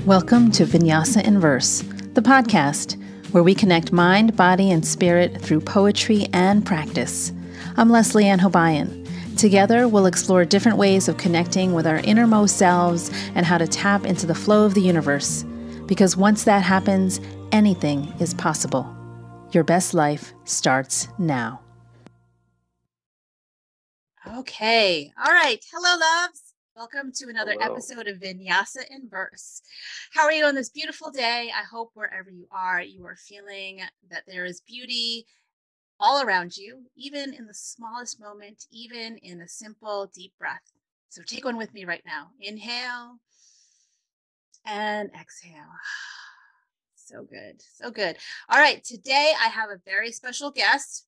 Welcome to Vinyasa in Verse, the podcast where we connect mind, body, and spirit through poetry and practice. I'm Leslie Ann Hobayan. Together, we'll explore different ways of connecting with our innermost selves and how to tap into the flow of the universe. Because once that happens, anything is possible. Your best life starts now. Okay. All right. Hello, loves. Welcome to another episode of Vinyasa in Verse. How are you on this beautiful day? I hope wherever you are feeling that there is beauty all around you, even in the smallest moment, even in a simple, deep breath. So take one with me right now. Inhale and exhale. So good. So good. All right. Today I have a very special guest,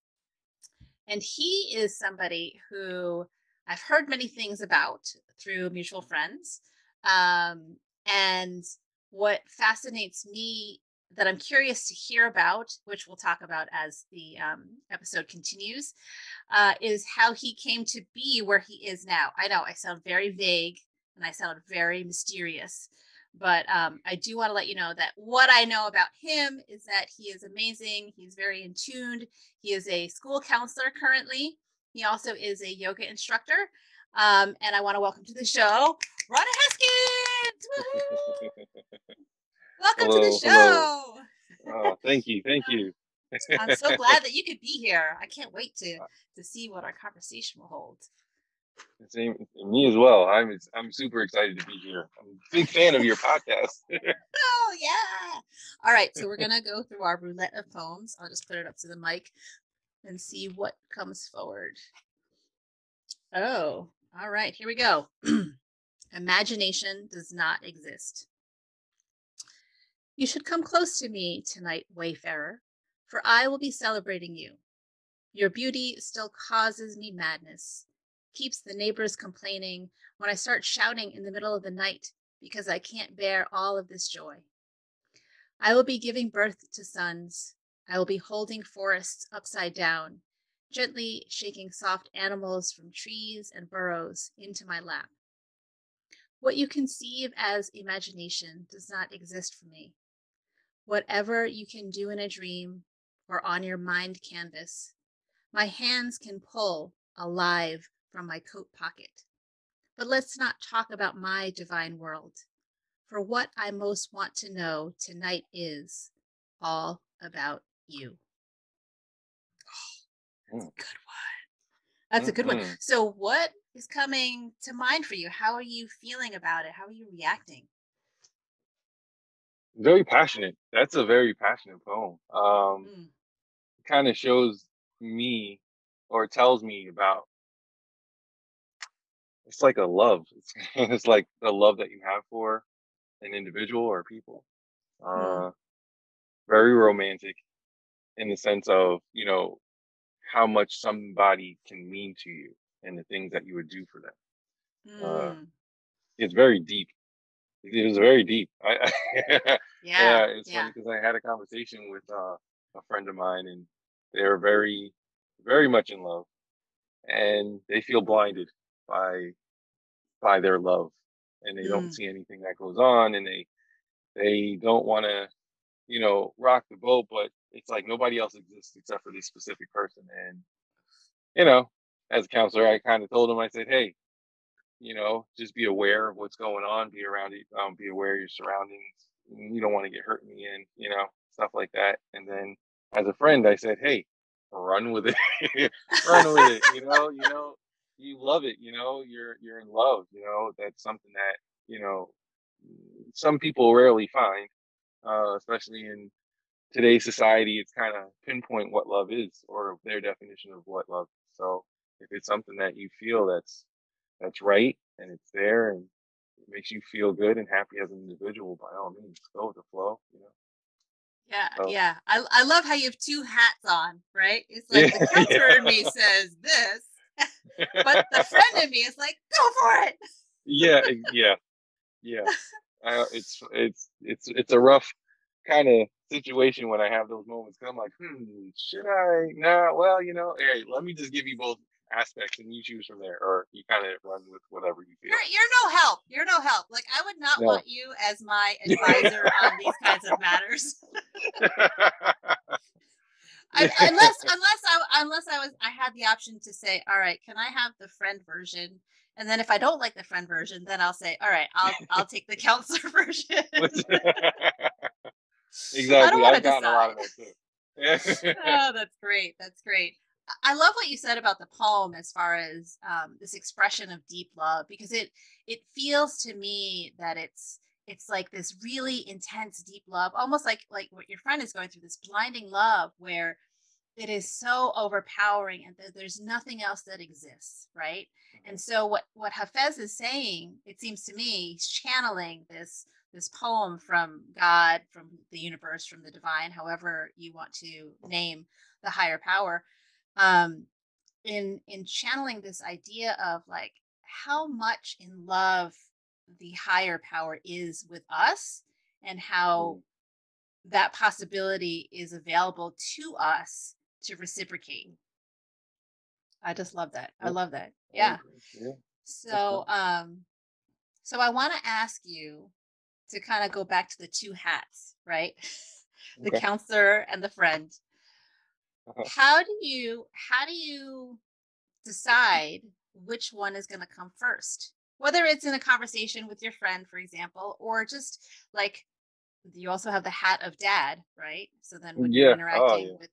and he is somebody who I've heard many things about through mutual friends. And what fascinates me that I'm curious to hear about, which we'll talk about as the episode continues, is how he came to be where he is now. I know I sound very vague and I sound very mysterious, but I do want to let you know that what I know about him is that he is amazing. He's very in tuned. He is a school counselor currently. He also is a yoga instructor. And I want to welcome to the show, Rahnee Haskins. Welcome to the show. Oh, thank you. I'm so glad that you could be here. I can't wait to see what our conversation will hold. Same, me as well. I'm super excited to be here. I'm a big fan of your podcast. Oh yeah! All right, so we're gonna go through our roulette of poems. I'll just put it up to the mic and see what comes forward. Oh, all right, here we go. Imagination does not exist. You should come close to me tonight, wayfarer, for I will be celebrating you. Your beauty still causes me madness, keeps the neighbors complaining when I start shouting in the middle of the night because I can't bear all of this joy. I will be giving birth to sons. I will be holding forests upside down, gently shaking soft animals from trees and burrows into my lap. What you conceive as imagination does not exist for me. Whatever you can do in a dream or on your mind canvas, my hands can pull alive from my coat pocket. But let's not talk about my divine world. For what I most want to know tonight is all about you. Oh, that's a good one. That's a good one. So what is coming to mind for you? How are you feeling about it? How are you reacting? Very passionate. That's a very passionate poem. Kind of shows me or tells me about, it's like a love. It's like the love that you have for an individual or people. Very romantic in the sense of, how much somebody can mean to you and the things that you would do for them. It's very deep. It was very deep. It's funny because I had a conversation with a friend of mine, and they're very, very much in love, and they feel blinded by their love, and they don't see anything that goes on, and they don't want to, rock the boat, but it's like nobody else exists except for this specific person. And as a counselor, I kind of told them, I said, hey, just be aware of what's going on, be around it, be aware of your surroundings. You don't want to get hurt in the end, stuff like that. And then as a friend, I said, hey, run with it. Run with it. You love it, you're in love, that's something that, some people rarely find, especially in today's society. It's kind of pinpoint what love is or their definition of what love is. So if it's something that you feel that's right and it's there and it makes you feel good and happy as an individual, by all means, go with the flow, Yeah. I love how you have two hats on, right? It's like the counselor in me says this, but the friend in me is like, go for it. Yeah. It's a rough kind of situation when I have those moments. 'Cause I'm like, should I? Nah. Well, hey, let me just give you both aspects, and you choose from there, or you kind of run with whatever you feel. You're no help. You're no help. Like I would not No. want you as my advisor on these kinds of matters. I had the option to say, all right, can I have the friend version? And then if I don't like the friend version, then I'll say, all right, I'll take the counselor version. I don't Exactly. want to I've gotten a lot decide. of that too. Oh, that's great. That's great. I love what you said about the poem as far as this expression of deep love, because it feels to me that it's like this really intense deep love, almost like what your friend is going through, this blinding love where it is so overpowering and there's nothing else that exists, right? And so what Hafez is saying, it seems to me, he's channeling this poem from God, from the universe, from the divine, however you want to name the higher power, um, in channeling this idea of like how much in love the higher power is with us, and how Mm, that possibility is available to us to reciprocate. I just love that. I yep, love that. I Yeah. agree. Yeah, that's So, nice. so I want to ask you to kind of go back to the two hats, right? The Okay. counselor and the friend. Uh-huh. How do you decide which one is going to come first? Whether it's in a conversation with your friend, for example, or just like you also have the hat of dad, right? So then when you're Yeah. Oh, interacting yeah.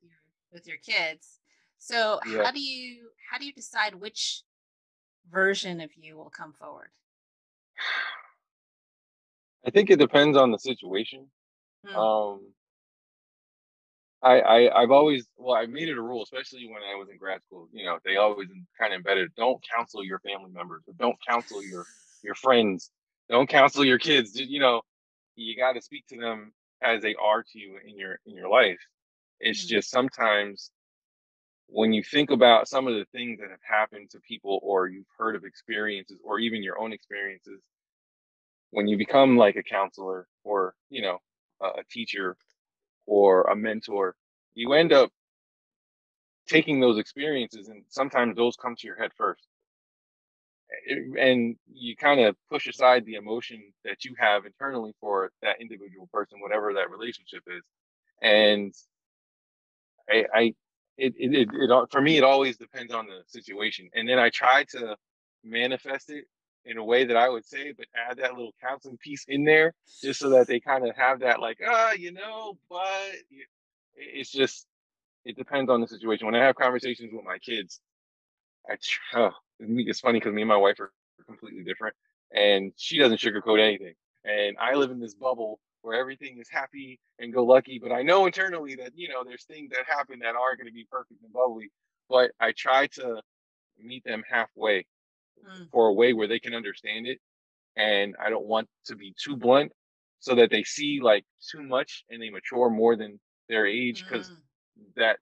with your kids, so Yeah. how do you decide which version of you will come forward? I think it depends on the situation. Mm, Um, I've always, well, I made it a rule, especially when I was in grad school. They always kind of embedded, don't counsel your family members, or don't counsel your friends, don't counsel your kids. You got to speak to them as they are to you in your life. It's mm, just sometimes when you think about some of the things that have happened to people, or you've heard of experiences, or even your own experiences, when you become like a counselor, or a teacher or a mentor, you end up taking those experiences, and sometimes those come to your head first. And you kind of push aside the emotion that you have internally for that individual person, whatever that relationship is. And I for me, it always depends on the situation. And then I try to manifest it in a way that I would say, but add that little counseling piece in there, just so that they kind of have that, like, but it's just, it depends on the situation. When I have conversations with my kids, it's funny because me and my wife are completely different, and she doesn't sugarcoat anything. And I live in this bubble where everything is happy and go lucky, but I know internally that there's things that happen that aren't going to be perfect and bubbly. But I try to meet them halfway mm, for a way where they can understand it, and I don't want to be too blunt, so that they see like too much and they mature more than their age, because mm,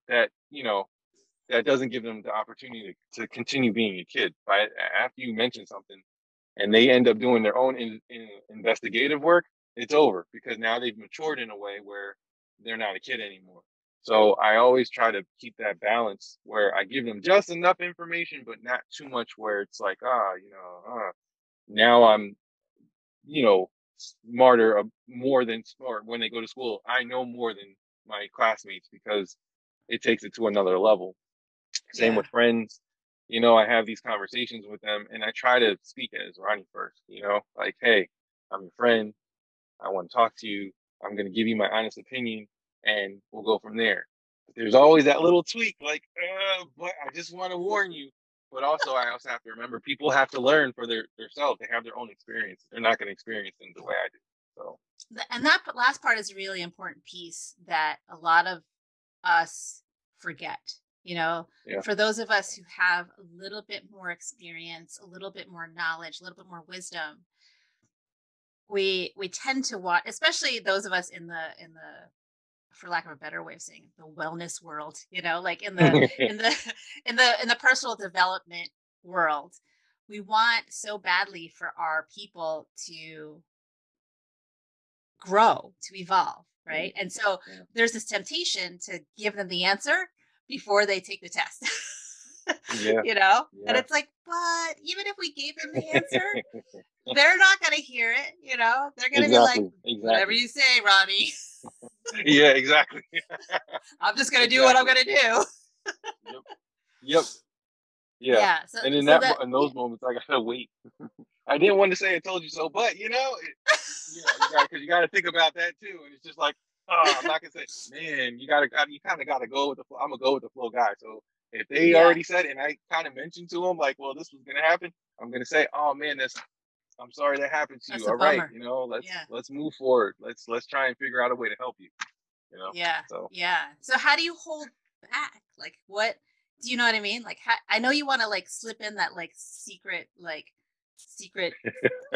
that doesn't give them the opportunity to continue being a kid. But after you mention something and they end up doing their own investigative work, it's over, because now they've matured in a way where they're not a kid anymore. So I always try to keep that balance where I give them just enough information, but not too much where it's like, now I'm, you know, smarter, more than smart when they go to school. I know more than my classmates, because it takes it to another level. Same yeah. with friends. I have these conversations with them, and I try to speak as Rahnee first, like, hey, I'm your friend. I want to talk to you. I'm going to give you my honest opinion, and we'll go from there. But there's always that little tweak, like, but I just want to warn you. But also, I also have to remember, people have to learn for themselves. They have their own experiences. They're not going to experience things the way I do. So, And that last part is a really important piece that a lot of us forget. yeah. For those of us who have a little bit more experience, a little bit more knowledge, a little bit more wisdom, we tend to watch, especially those of us in the for lack of a better way of saying it, the wellness world, like in the personal development world. We want so badly for our people to grow, to evolve, Yeah. right? And so Yeah. there's this temptation to give them the answer before they take the test. Yeah. And Yeah. it's like, but even if we gave them the answer, they're not going to hear it. They're going to be like, Exactly. whatever Exactly. you say, Ronnie. Yeah. Exactly. I'm just going to do what I'm Exactly. going to do. Yep. Yep. Yeah. Yeah. So, And in so that, in yeah. those moments, I gotta wait. I didn't want to say I told you so, but you got because you got to think about that too. And it's just like, oh, I'm not gonna say, man, you kind of got to go with the flow. I'm gonna go with the flow guy. So if they Yeah. already said it and I kind of mentioned to them like, well, this was gonna happen, I'm gonna say, oh man, I'm sorry that happened to That's you. a All right, bummer. Yeah. let's move forward. Let's try and figure out a way to help you. You know, Yeah. so Yeah. So how do you hold back? Like what do you know what I mean? Like I know you want to like slip in that like secret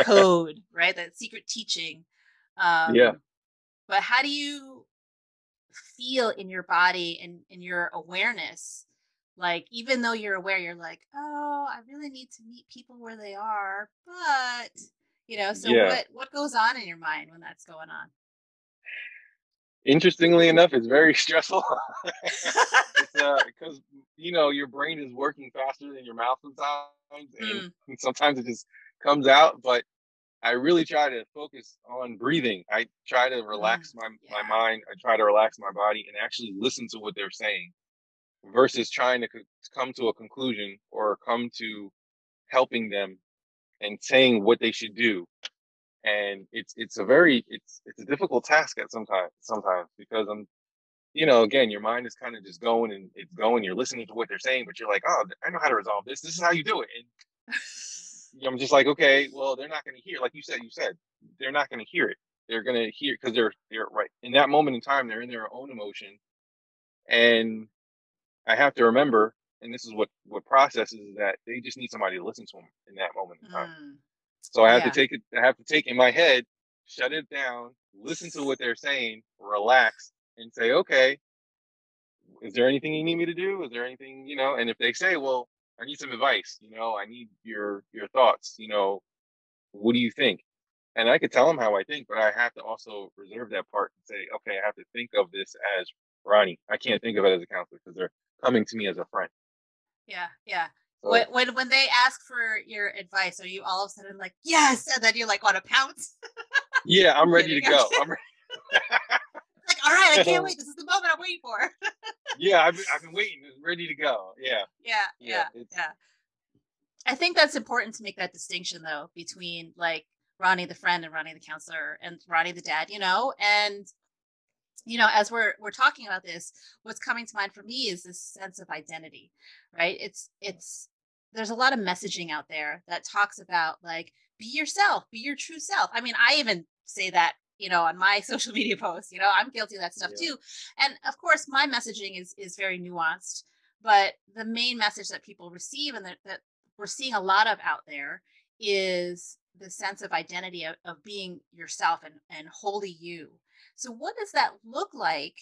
code, right? That secret teaching. yeah. Um but how do you feel in your body and in your awareness? Like even though you're aware, you're like, "Oh, I really need to meet people where they are." But, so Yeah. what goes on in your mind when that's going on? Interestingly enough, it's very stressful. It's because your brain is working faster than your mouth sometimes, and Mm, sometimes it just comes out. But I really try to focus on breathing. I try to mm, relax my yeah. mind. I try to relax my body and actually listen to what they're saying versus trying to come to a conclusion or come to helping them and saying what they should do. And it's a difficult task at sometimes because again, your mind is kind of just going and it's going. You're listening to what they're saying, but you're like, oh, I know how to resolve this. This is how you do it. And I'm just like, okay, well, they're not going to hear. Like you said, they're not going to hear it. They're going to hear because they're right in that moment in time. They're in their own emotion, and I have to remember. And this is what processes is that they just need somebody to listen to them in that moment in time. Mm, So I have to yeah. take it. I have to take in my head, shut it down, listen to what they're saying, relax, and say, okay, is there anything you need me to do? Is there anything, and if they say, well, I need some advice, I need your thoughts, what do you think? And I could tell them how I think, but I have to also reserve that part and say, okay, I have to think of this as Ronnie. I can't think of it as a counselor because they're coming to me as a friend. Yeah, yeah. So When they ask for your advice, are you all of a sudden like, yes, and then you like want to pounce? yeah, I'm I'm ready to kidding. I'm go. kidding. Like, all right, I can't wait. This is the moment I'm waiting for. Yeah, I've been waiting, ready to go. Yeah, Yeah, yeah, yeah, yeah. I think that's important to make that distinction though between like Ronnie the friend and Ronnie the counselor and Ronnie the dad, and as we're talking about this, what's coming to mind for me is this sense of identity, right? It's there's a lot of messaging out there that talks about like be yourself, be your true self. I mean, I even say that on my social media posts. I'm guilty of that stuff yeah. too, and of course my messaging is very nuanced, but the main message that people receive and that we're seeing a lot of out there is the sense of identity of being yourself and wholly you. So what does that look like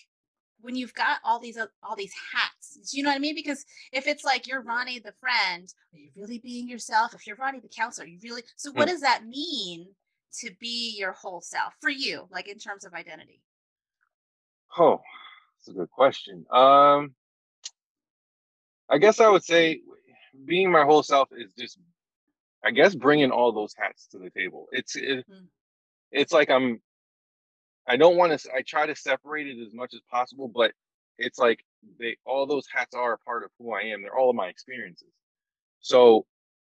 when you've got all these hats? Do you know what I mean? Because if it's like you're Yeah. Ronnie the friend, are you really being yourself? If you're Ronnie the counselor, you really so what Hmm. does that mean to be your whole self for you, like in terms of identity? Oh, that's a good question. I guess I would say being my whole self is just, I guess, bringing all those hats to the table. Mm, It's like I don't want to. I try to separate it as much as possible, but it's like all those hats are a part of who I am. They're all of my experiences. So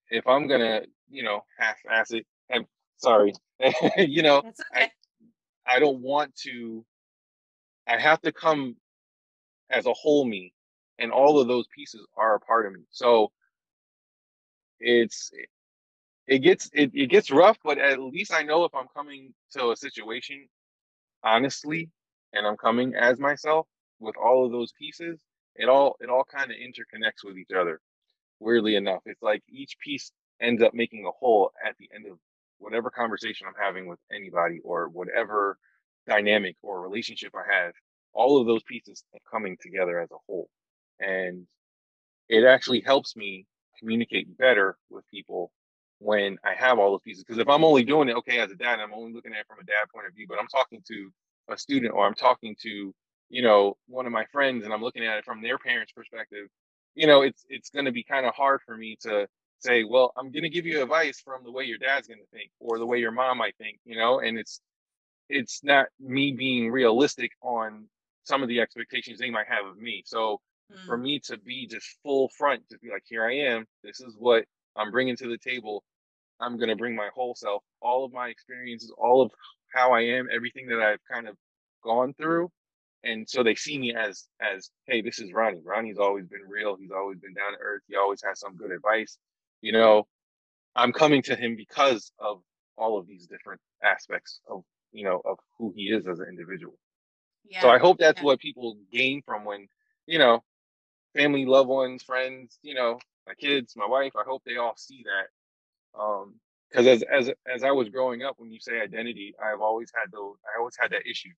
if I'm gonna, half-ass it, I'm sorry, that's I okay. I don't want to. I have to come as a whole me, and all of those pieces are a part of me. So it's it gets rough, but at least I know if I'm coming to a situation honestly and I'm coming as myself with all of those pieces, it all kind of interconnects with each other. Weirdly enough, it's like each piece ends up making a whole at the end of whatever conversation I'm having with anybody or whatever dynamic or relationship I have. All of those pieces are coming together as a whole. And it actually helps me communicate better with people when I have all those pieces. Because if I'm only doing it, okay, as a dad, I'm only looking at it from a dad point of view, but I'm talking to a student or I'm talking to, one of my friends and I'm looking at it from their parents' perspective. it's going to be kind of hard for me to say, well, I'm going to give you advice from the way your dad's going to think or the way your mom might think, and it's not me being realistic on some of the expectations they might have of me. So for Mm. me to be just full front, to be like, here I am, this is what I'm bringing to the table. I'm going to bring my whole self, all of my experiences, all of how I am, everything that I've kind of gone through. And so they see me as, hey, this is Ronnie. Ronnie's always been real. He's always been down to earth. He always has some good advice. You know, I'm coming to him because of all of these different aspects of who he is as an individual. So Yeah. I hope that's Yeah. what people gain from when, you know, family, loved ones, friends, my kids, my wife, I hope they all see that. Because as I was growing up, when you say identity, I always had that issue.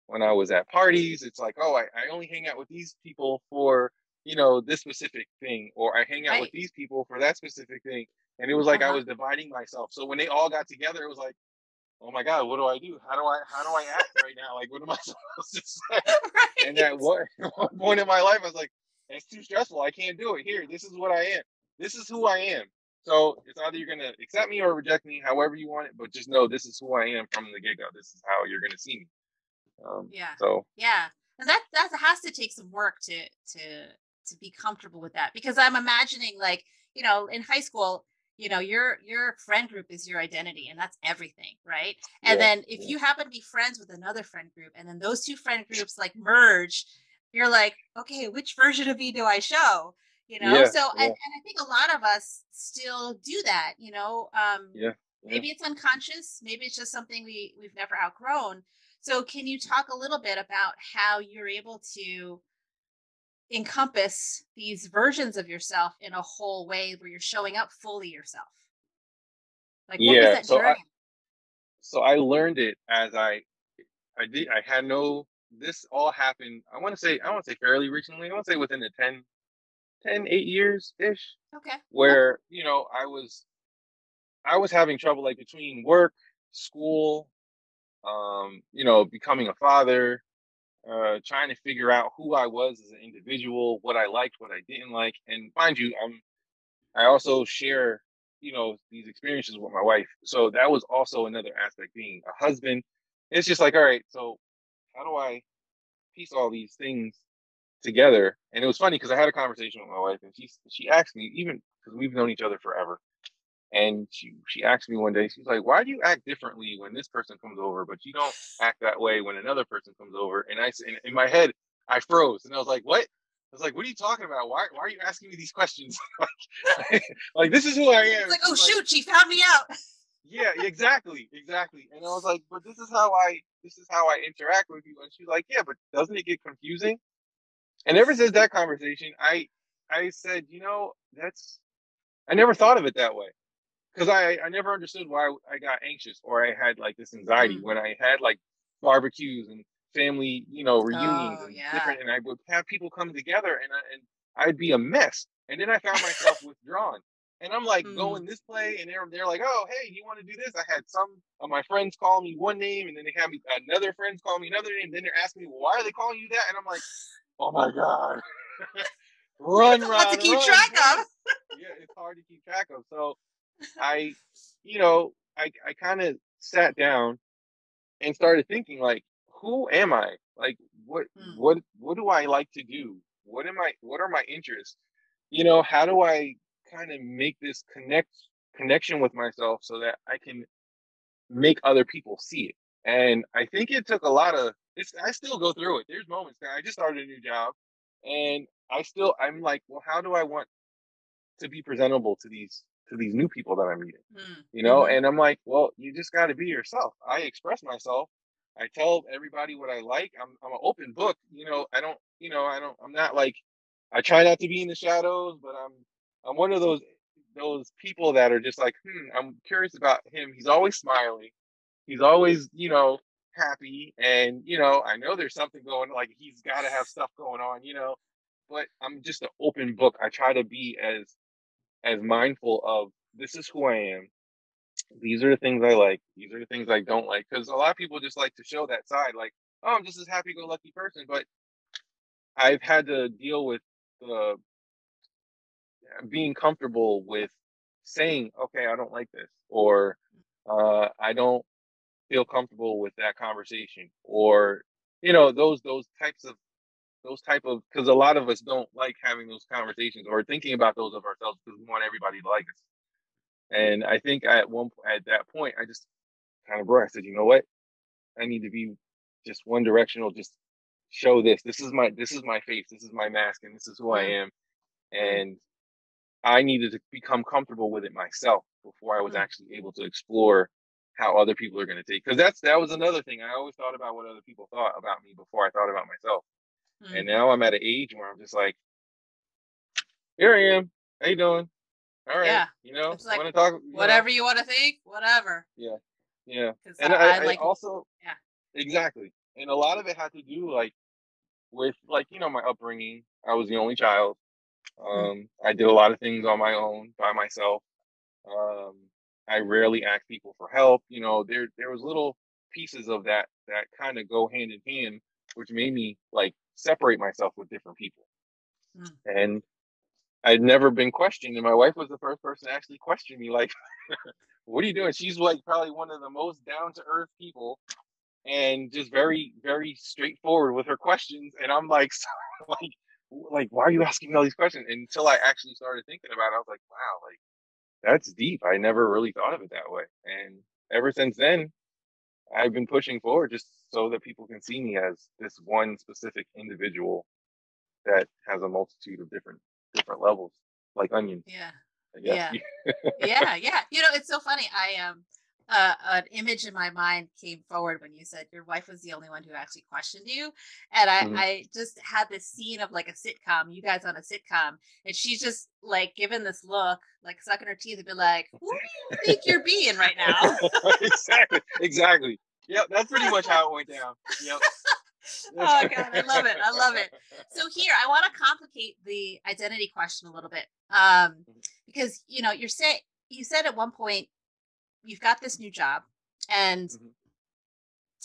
When I was at parties, it's like, oh, I only hang out with these people for, this specific thing, or I hang out with Right. these people for that specific thing. And it was like I Uh-huh. was dividing myself. So when they all got together, it was like, oh my God, what do I do? How do I act right now? Like, what am I supposed to say? And at Right. one point in my life, I was like, it's too stressful. I can't do it. Here, this is what I am. This is who I am. So it's either you're gonna accept me or reject me, however you want it. But just know this is who I am from the get go. This is how you're gonna see me. Yeah. So Yeah. And that has to take some work to be comfortable with that, because I'm imagining, like, in high school, your friend group is your identity, and that's everything, right? And yeah, then if yeah, you happen to be friends with another friend group, and then those two friend groups like merge, you're like, okay, which version of me do I show? yeah, So, and yeah, I think a lot of us still do that, yeah, yeah. maybe it's unconscious, maybe it's just something we've never outgrown. So, can you talk a little bit about how you're able to encompass these versions of yourself in a whole way where you're showing up fully yourself? Like, what was Yeah. that So I journey? so I learned it as I did. I had no. This all happened. I want to say fairly recently. I want to say within the 8 years ish, Okay. Okay. where I was having trouble like between work, school, becoming a father, trying to figure out who I was as an individual, what I liked, what I didn't like, and mind you, I also share these experiences with my wife, so that was also another aspect. Being a husband, it's just like, all right, so how do I piece all these things together? And it was funny because I had a conversation with my wife, and she asked me, even because we've known each other forever. And she asked me one day, she's like, "Why do you act differently when this person comes over, but you don't act that way when another person comes over?" And in my head, I froze, and I was like, "What?" I was like, "What are you talking about? Why are you asking me these questions? like this is who I It's am." like, And oh she's like, shoot, she found me out. "Yeah, exactly, exactly." And I was like, "But this is how I interact with you." And she's like, "Yeah, but doesn't it get confusing?" And ever since that conversation, I said, that's I never thought of it that way because I never understood why I got anxious or I had like this anxiety Mm. when I had like barbecues and family, reunions Oh and yeah. different, and I would have people come together and I'd be a mess. And then I found myself withdrawn. And I'm like Mm. going this play, and they're like, "Oh, hey, you want to do this?" I had some of my friends call me one name, and then they had me another friends call me another name. Then they're asking me, well, "Why are they calling you that?" And I'm like, "Oh my god, It's run, a lot to Ron, keep run, track run!" of. Yeah, it's hard to keep track of. So I, I kind of sat down and started thinking like, who am I? Like, what, Mm. what do I like to do? What are my interests? How do I kind of make this connection with myself so that I can make other people see it? And I think it took a lot of, I still go through it. There's moments that I just started a new job and I'm like, well, how do I want to be presentable to these new people that I'm meeting, Mm. Mhm. and I'm like, well, you just got to be yourself. I express myself. I tell everybody what I like. I'm an open book. I'm not like, I try not to be in the shadows, but I'm one of those people that are just like, I'm curious about him. He's always smiling. He's always, happy, and I know there's something going, like he's got to have stuff going on, but I'm just an open book. I try to be as mindful of, this is who I am. These are the things I like. These are the things I don't like. Because a lot of people just like to show that side, like, oh, I'm just this happy-go-lucky person. But I've had to deal with the being comfortable with saying, okay, I don't like this, or I don't feel comfortable with that conversation, or those type of, because a lot of us don't like having those conversations or thinking about those of ourselves because we want everybody to like us. And I think at that point, I just kind of bro, I said, you know what? I need to be just one directional, just show this. This is my face, this is my mask, and this is who I Mm, am. mm, And I needed to become comfortable with it myself before I was mm, actually able to explore how other people are going to take. Because that was another thing. I always thought about what other people thought about me before I thought about myself. And mm. now I'm at an age where I'm just like, here I am. How you doing? All right. Yeah. It's You like want to talk? whatever you want to think, whatever. Yeah, yeah. Because And I I like, also yeah. exactly. And a lot of it had to do like with like my upbringing. I was the only child. Mm, I did a lot of things on my own by myself. Um, I rarely ask people for help. There was little pieces of that kind of go hand in hand, which made me like separate myself with different people. mm. And I'd never been questioned, and my wife was the first person to actually question me, like, "What are you doing?" She's like probably one of the most down to earth people, and just very, very straightforward with her questions. And I'm like, so, like, why are you asking me all these questions? And until I actually started thinking about it, I was like, wow, like that's deep. I never really thought of it that way. And ever since then, I've been pushing forward just so that people can see me as this one specific individual that has a multitude of different levels, like onions, Yeah. I guess. Yeah. Yeah, yeah. It's so funny. An image in my mind came forward when you said your wife was the only one who actually questioned you, and Mhm. I just had this scene of like a sitcom, you guys on a sitcom, and she's just like giving this look, like sucking her teeth, and be like, "Who do you think you're being right now?" Exactly, exactly. Yep, that's pretty much how it went down. Yep. Oh god, I love it. I love it. So here, I want to complicate the identity question a little bit, because you said at one point you've got this new job and Mhm,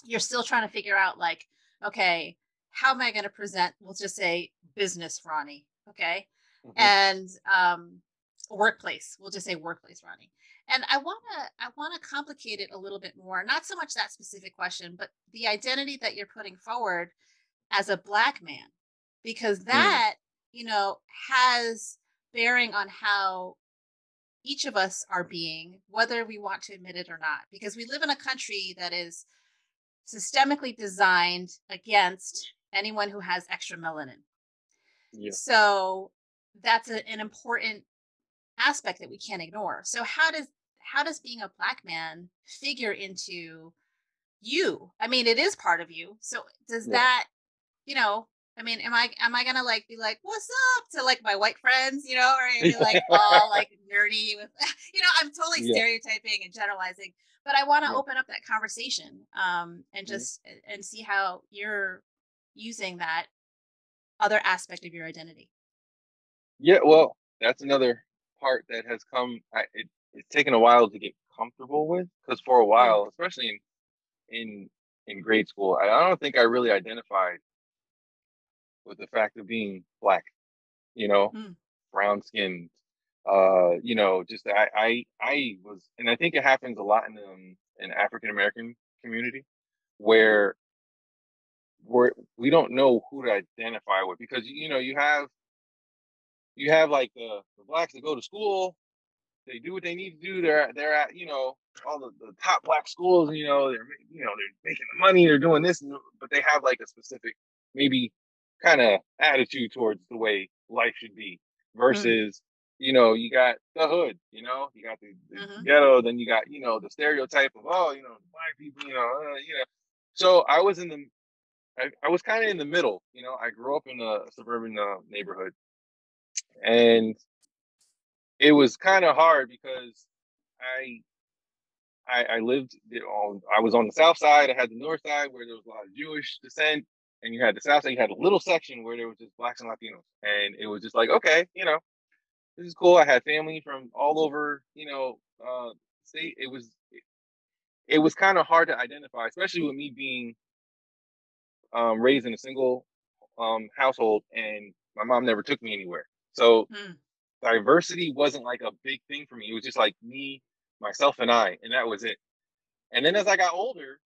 you're still trying to figure out like, okay, how am I going to present, we'll just say business Ronnie, okay, mhm, and workplace, we'll just say workplace Ronnie. And I want to complicate it a little bit more, not so much that specific question, but the identity that you're putting forward as a black man, because mm, that you know has bearing on how each of us are being, whether we want to admit it or not, because we live in a country that is systemically designed against anyone who has extra melanin. yeah, So that's an important aspect that we can't ignore. So how does being a black man figure into you? I mean, it is part of you. So does right. that, you know, I mean, am I gonna like be like, what's up to like my white friends, or am I gonna be like all like nerdy with I'm totally Yeah, stereotyping and generalizing, but I want to yeah, open up that conversation and mhm. just and see how you're using that other aspect of your identity. Yeah. Well, that's another part that has come. It's taken a while to get comfortable with, because for a Mm, while, especially in in grade school, I don't think I really identified with the fact of being black. You know, mm, brown skinned. Just I was, and I think it happens a lot in in African American community where we don't know who to identify with, because you have like the blacks that go to school, they do what they need to do. They're at all the top black schools. They're making the money. They're doing this, but they have like a specific maybe kind of attitude towards the way life should be. mm, Versus you got the hood. You got the hmm ghetto. Then you got the stereotype of black people. So I was kind of in the middle. I grew up in a suburban neighborhood, and it was kind of hard because I I lived, I was on the south side. I had the north side where there was a lot of Jewish descent, and you had the south side. You had a little section where there was just blacks and Latinos, and it was just like, okay, this is cool. I had family from all over, state. It was kind of hard to identify, especially with me being raised in a single household, and my mom never took me anywhere. So mm, diversity wasn't like a big thing for me. It was just like me, myself, and I, and that was it. And then as I got older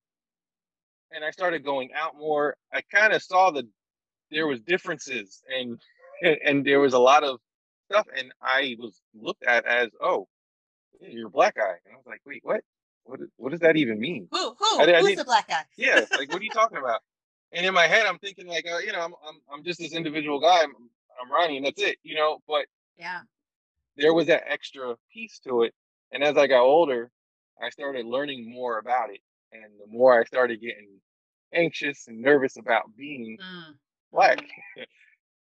and I started going out more, I kind of saw that there was differences and there was a lot of stuff, and I was looked at as, oh, yeah, you're a black guy, and I was like, wait, what? What does that even mean? I Who's didn't. the black guy? Yeah, like what are you talking about? And in my head, I'm thinking like, I'm just this individual guy. I'm Ronnie, and that's it. But Yeah. there was that extra piece to it, and as I got older, I started learning more about it, and the more I started getting anxious and nervous about being black,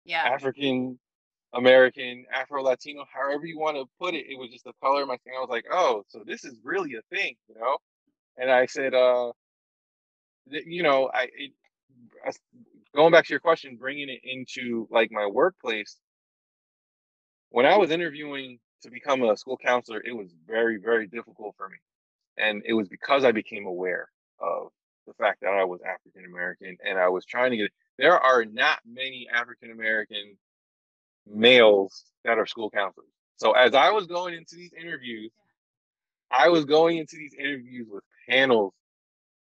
Yeah. African American, Afro Latino, however you want to put it. It was just the color of my skin. I was like, oh, so this is really a thing. And I said, I going back to your question, bringing it into like my workplace. When I was interviewing to become a school counselor, it was very, very difficult for me, and it was because I became aware of the fact that I was African American, and I was trying to get. There are not many African American males that are school counselors. So as I was going into these interviews, I was going into these interviews with panels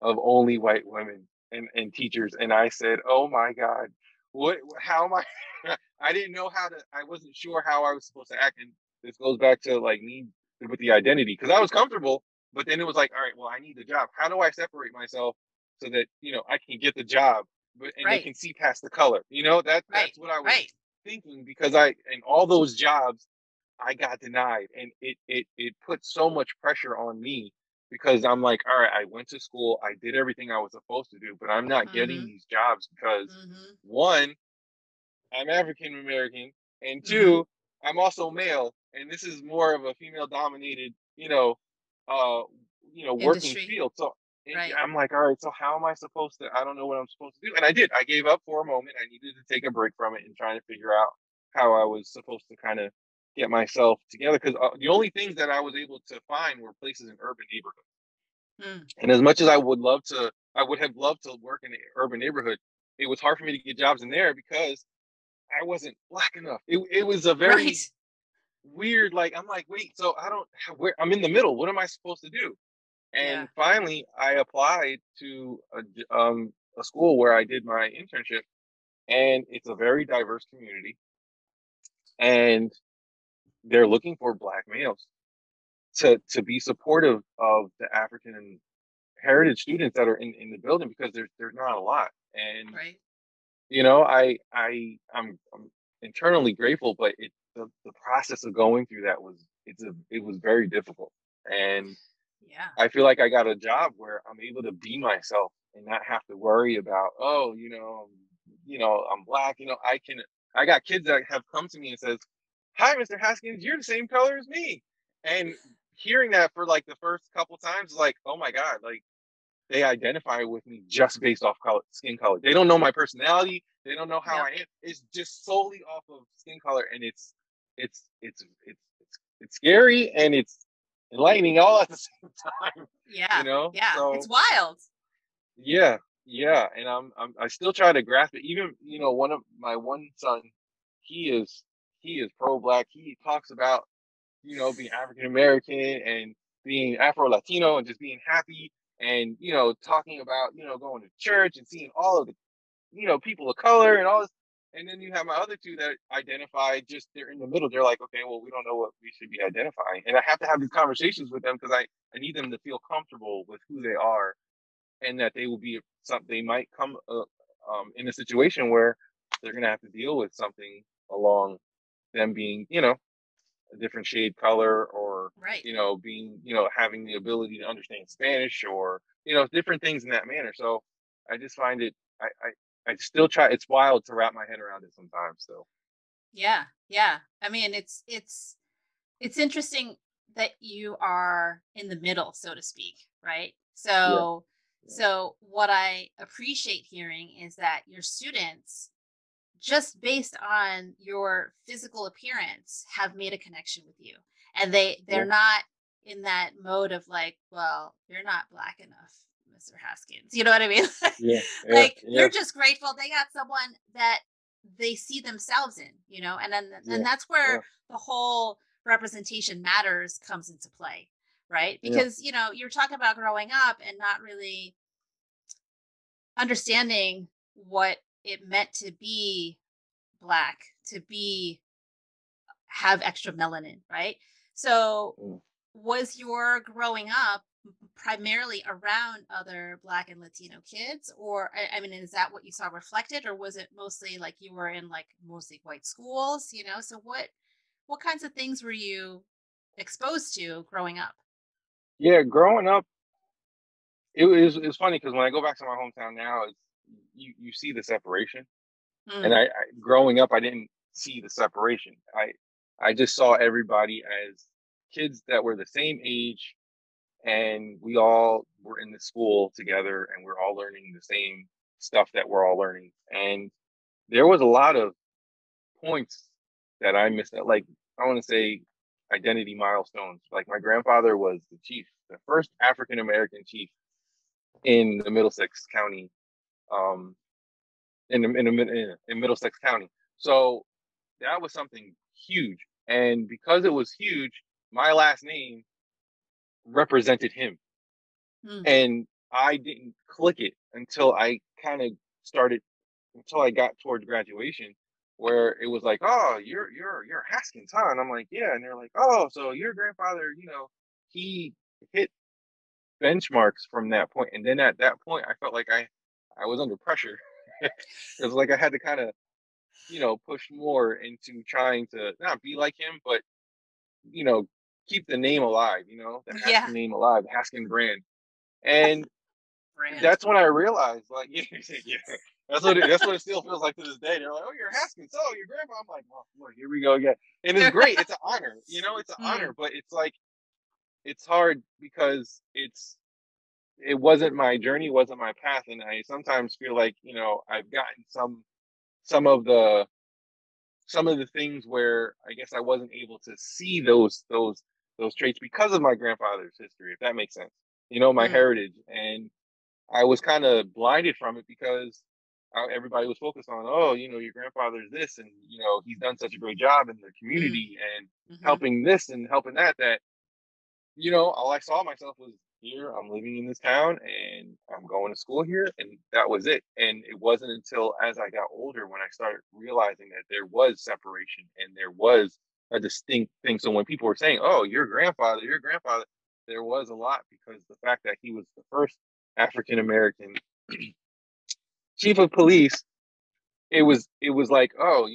of only white women and teachers. And I said, oh my God, how am I? I didn't know I wasn't sure how I was supposed to act. And this goes back to like me with the identity, because I was comfortable, but then it was like, all right, well, I need the job. How do I separate myself so that, I can get the job, and they can see past the color? That's what I was thinking, because in all those jobs, I got denied, and it put so much pressure on me, because I'm like, all right, I went to school, I did everything I was supposed to do, but I'm not getting these jobs because one, I'm African American, and two, I'm also male, and this is more of a female dominated, uh, working Industry. field. So I'm like, all right, so how am I supposed to? I don't know what I'm supposed to do, and I did. I gave up for a moment. I needed to take a break from it and trying to figure out how I was supposed to kind of get myself together, because the only things that I was able to find were places in urban neighborhoods. And as much as I would have loved to work in an urban neighborhood, it was hard for me to get jobs in there because I wasn't black enough. It was a very weird, like, I'm like, wait, so I'm in the middle. What am I supposed to do? And finally, I applied to a school where I did my internship, and it's a very diverse community, and they're looking for black males to be supportive of the African heritage students that are in the building, because there's not a lot. And I'm internally grateful, but the process of going through that it was very difficult. And I feel like I got a job where I'm able to be myself and not have to worry about, oh, I'm black. I got kids that have come to me and says, hi, Mr. Haskins, you're the same color as me. And hearing that for like the first couple times, like, oh my God, like they identify with me just based off skin color. They don't know my personality. They don't know how I am. It's just solely off of skin color, and it's scary and it's enlightening all at the same time. Yeah. Yeah. So, it's wild. Yeah. Yeah. And I still try to grasp it. Even, one son, he is pro-black. He talks about, being African American and being Afro Latino and just being happy, and, talking about, going to church and seeing all of the, people of color and all this. And then you have my other two that identify, just they're in the middle. They're like, okay, well, we don't know what we should be identifying. And I have to have these conversations with them, because I need them to feel comfortable with who they are, and that they will be they might come in a situation where they're going to have to deal with something along them being, a different shade color, or, being, having the ability to understand Spanish, or, different things in that manner. So I just find it, I still try. It's wild to wrap my head around it sometimes. So. Yeah. Yeah. I mean, it's interesting that you are in the middle, so to speak, right? So what I appreciate hearing is that your students, just based on your physical appearance, have made a connection with you, and they're not in that mode of like, well, you're not black enough, Mr. Haskins. You know what I mean? They're just grateful they got someone that they see themselves in, and Yeah. that's Yeah. where the whole representation matters comes into play, right? Yeah. Because, you're talking about growing up and not really understanding what it meant to be black, to be have extra melanin, right? So, Mm. was your growing up primarily around other Black and Latino kids? Or, I mean, is that what you saw reflected? Or was it mostly like you were in like mostly white schools, So, what kinds of things were you exposed to growing up? Yeah. Growing up, it's funny because when I go back to my hometown now, you see the separation. And Mm, growing up, I didn't see the separation. I just saw everybody as kids that were the same age, and we all were in the school together, and we're all learning the same stuff that we're all learning. And there was a lot of points that I missed. Like, I want to say identity milestones. Like, my grandfather was the chief, the first African American chief in the Middlesex County, um, in Middlesex County. So that was something huge. And because it was huge, my last name represented him. mm, And I didn't click it until I kind of started, until I got towards graduation, where it was like, oh, you're Haskins, huh? And I'm like, yeah. And they're like, oh, so your grandfather, he hit benchmarks from that point. And then at that point, I felt like I was under pressure. Because like I had to kind of, push more into trying to not be like him, but you know, keep the name alive, the yeah, Haskin name alive, the Haskin brand. And brand. that's when I realized, like, yeah, yeah, that's what it still feels like to this day. They're like, oh, you're Haskins, oh, your grandpa. I'm like, oh, boy, here we go again. And it's great. It's an honor, it's an honor, Mm, but it's like, it's hard because it wasn't my journey, wasn't my path. And I sometimes feel like, I've gotten some of the some of the things where I guess I wasn't able to see those traits because of my grandfather's history, if that makes sense. My mm, heritage, and I was kind of blinded from it because everybody was focused on, oh, your grandfather's this, and he's done such a great job in the mm, community and hmm. helping this and helping that. That all I saw myself was here. I'm living in this town and I'm going to school here, and that was it. And it wasn't until as I got older when I started realizing that there was separation and there was a distinct thing. So when people were saying, "Oh, your grandfather," there was a lot because the fact that he was the first African American chief of police, it was like, oh,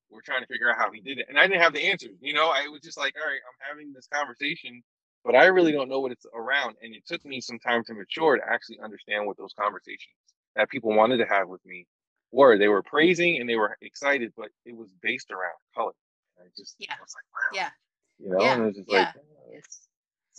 we're trying to figure out how he did it, and I didn't have the answers. I was just like, all right, I'm having this conversation, but I really don't know what it's around, and it took me some time to mature to actually understand what those conversations that people wanted to have with me were. They were praising and they were excited, but it was based around color. And Yeah, I was like, wow, yeah, and yeah, it was just like, yeah. oh, it's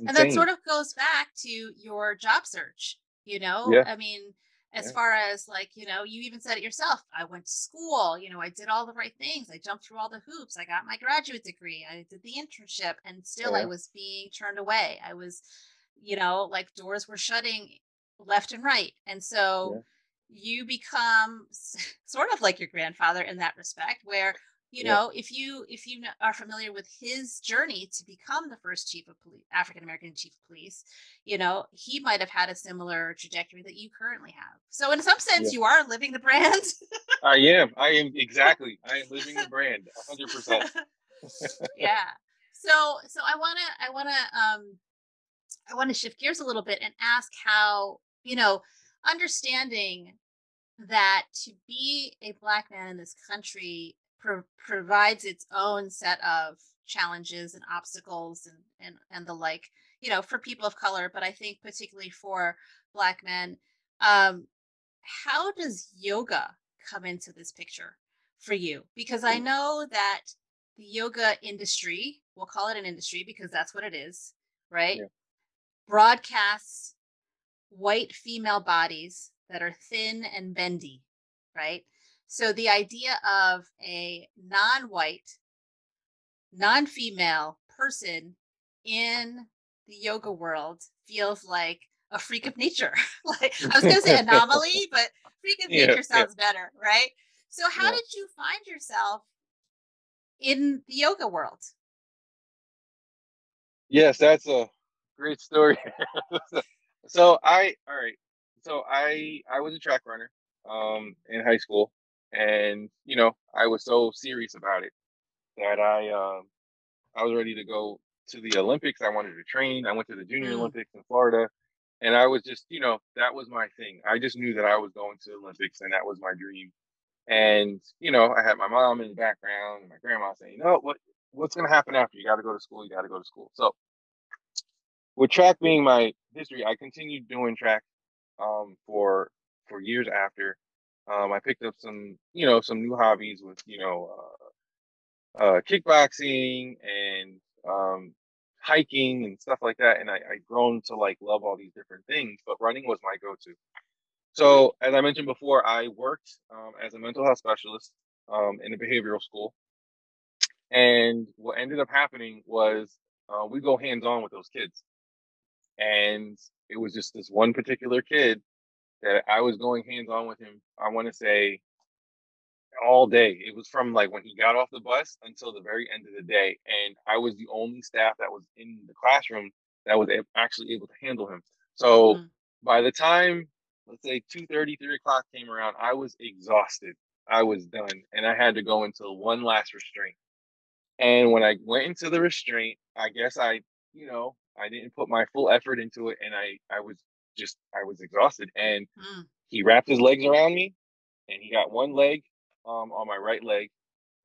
And that insane. sort of goes back to your job search, Yeah, I mean, as yeah, far as like, you even said it yourself. I went to school, I did all the right things. I jumped through all the hoops. I got my graduate degree. I did the internship, and still I yeah, was being turned away. I was, like doors were shutting left and right. And so yeah, you become sort of like your grandfather in that respect, where yeah, if you are familiar with his journey to become the first chief of police, African American chief of police, he might have had a similar trajectory that you currently have. So in some sense, yeah. you are living the brand. I am exactly. I am living the brand 100%. Yeah. So I want to shift gears a little bit and ask how, understanding that to be a Black man in this country provides its own set of challenges and obstacles and the like, for people of color, but I think particularly for Black men. um how does yoga come into this picture for you? Because I know that the yoga industry, we'll call it an industry because that's what it is, right, Yeah, broadcasts white female bodies that are thin and bendy, right? So the idea of a non-white, non-female person in the yoga world feels like a freak of nature. Like, I was going to say anomaly, but freak of yeah, nature yeah, sounds better, right? So how Yeah. did you find yourself in the yoga world? Yes, that's a great story. So all right. So I was a track runner in high school, and I was so serious about it that I was ready to go to the Olympics. I wanted to train. I went to the Junior Mm, Olympics in Florida, and I was just, that was my thing. I just knew that I was going to the Olympics, and that was my dream. And I had my mom in the background and my grandma saying, "No, what's going to happen after? You got to go to school. You got to go to school." So with track being my history, I continued doing track for years after. I picked up some new hobbies with kickboxing and hiking and stuff like that, and I grown to like love all these different things. But running was my go-to. So as I mentioned before, I worked as a mental health specialist in a behavioral school, and what ended up happening was we go hands-on with those kids. And it was just this one particular kid that I was going hands on with him. I want to say all day. It was from like when he got off the bus until the very end of the day. And I was the only staff that was in the classroom that was actually able to handle him. So mm, by the time, let's say 2:30, 3 o'clock came around, I was exhausted. I was done. And I had to go into one last restraint. And when I went into the restraint, I guess I didn't put my full effort into it, and I was exhausted. And mm. he wrapped his legs around me, and he got one leg on my right leg,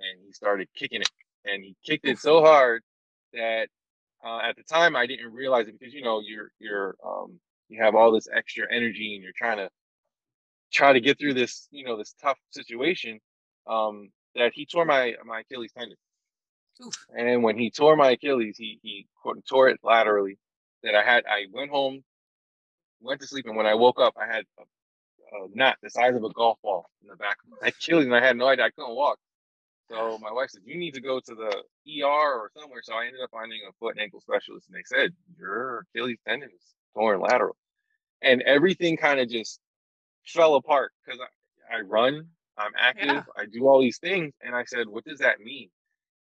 and he started kicking it, and he kicked it Oof. so hard that at the time I didn't realize it because you have all this extra energy, and you're trying to get through this tough situation. That he tore my Achilles tendon. Oof. And when he tore my Achilles, he tore it laterally. I went home, went to sleep, and when I woke up, I had a knot the size of a golf ball in the back of my Achilles, and I had no idea I couldn't walk. So my wife said, "You need to go to the ER or somewhere." So I ended up finding a foot and ankle specialist, and they said, "Your Achilles tendon is torn lateral," and everything kind of just fell apart because I run, I'm Yeah. active, I do all these things, and I said, "What does that mean?"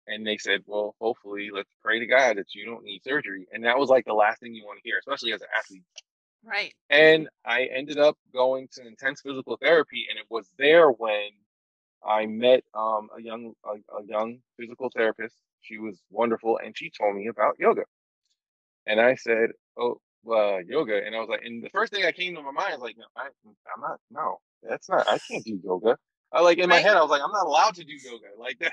And they said, "Well, hopefully, let's pray to God that you don't need surgery." And that was like the last thing you want to hear, especially as an athlete. Right. And I ended up going to intense physical therapy, and it was there when I met a young physical therapist. She was wonderful, and she told me about yoga. And I said, "Oh, yoga." And I was like, and the first thing that came to my mind is like, "No, I'm not. No, that's not. I can't do yoga." I like in my Right. head, I was like, "I'm not allowed to do yoga." Like that.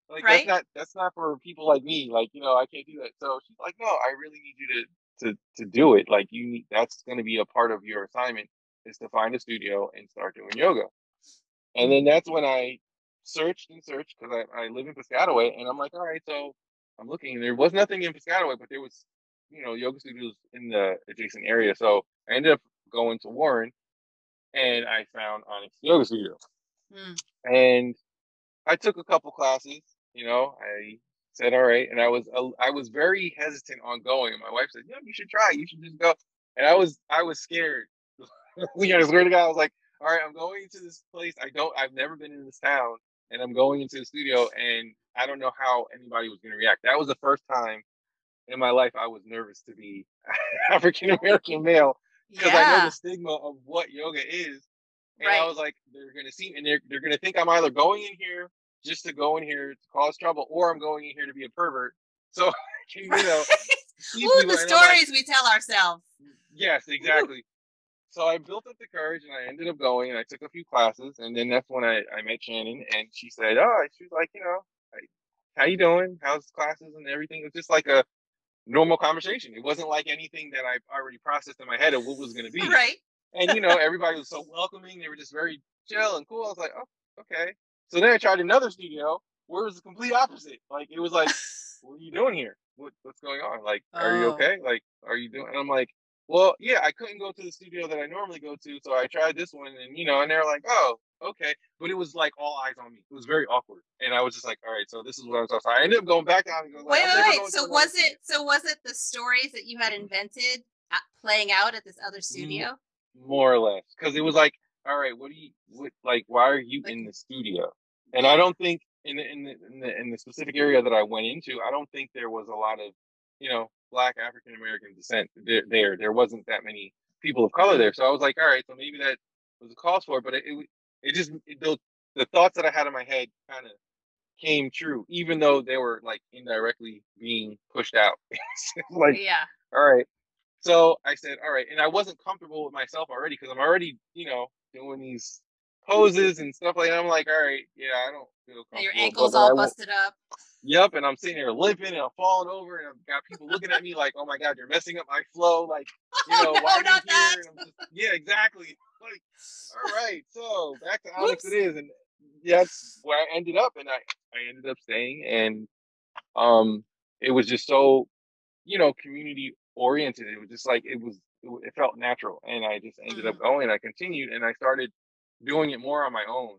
Like Right. that's not for people like me. Like, I can't do that. So she's like, "No, I really need you to do it. Like that's going to be a part of your assignment is to find a studio and start doing yoga." And then that's when I searched and searched because I live in Piscataway, and I'm like, all right, so I'm looking, and there was nothing in Piscataway, but there was yoga studios in the adjacent area. So I ended up going to Warren, and I found Onyx Yoga Studio, Mm. and I took a couple classes. I said, all right. And I was very hesitant on going. And my wife said, you should try. You should just go. And I was scared. I swear to God, I was like, all right, I'm going into this place. I've never been in this town, and I'm going into the studio, and I don't know how anybody was going to react. That was the first time in my life I was nervous to be African American male because I know the Yeah. stigma of what yoga is. And I Right. was like, they're gonna see, and they're gonna think I'm either going in here just to go in here to cause trouble, or I'm going in here to be a pervert. So I can, Right. see Ooh, the people, and I'm like, stories we tell ourselves. yes, Ooh. exactly. So I built up the courage, and I ended up going, and I took a few classes, and then that's when I met Shannon, and she said, "Oh," she was like, how you doing? How's classes and everything?" It was just like a normal conversation. It wasn't like anything that I already processed in my head of what was going to be. Right. And everybody was so welcoming. They were just very chill and cool. I was like, oh, okay. So then I tried another studio where it was the complete opposite. Like it was like, what are you doing here? What's going on? Like, are you Oh. okay? Like, are you doing? And I'm like, well, yeah, I couldn't go to the studio that I normally go to, so I tried this one, and and they're like, oh, okay. But it was like all eyes on me. It was very awkward, and I was just like, all right, so this is what I'm talking. So I ended up going back down and going like, Wait, I'm wait, never wait. going to So another was studio. it the stories that you had invented playing out at this other M- studio? More or less, because it was like all right, why are you Like, in the studio? And I yeah. don't think in the specific area that I went into, I don't think there was a lot of, Black African American descent there wasn't that many people of color Mm, there. So I was like, all right, so maybe that was a cause for it, but the thoughts that I had in my head kind of came true, even though they were like indirectly being pushed out. Like, yeah. all right. So I said, all right. And I wasn't comfortable with myself already because I'm already, doing these poses and stuff like that. I'm like, all right, yeah, I don't feel And your comfortable. But ankles all busted up. yep. And I'm sitting there limping and I'm falling over and I've got people looking at me like, oh my God, you're messing up my flow. Like, Oh why no, are you not that. here? And I'm just, yeah, exactly. Like, all right. So back to Onyx it Whoops. is. And that's where I ended up. And I ended up staying. And um, it was just so, community oriented. It was just like it felt natural, and I just ended up Mm, going. I continued, and I started doing it more on my own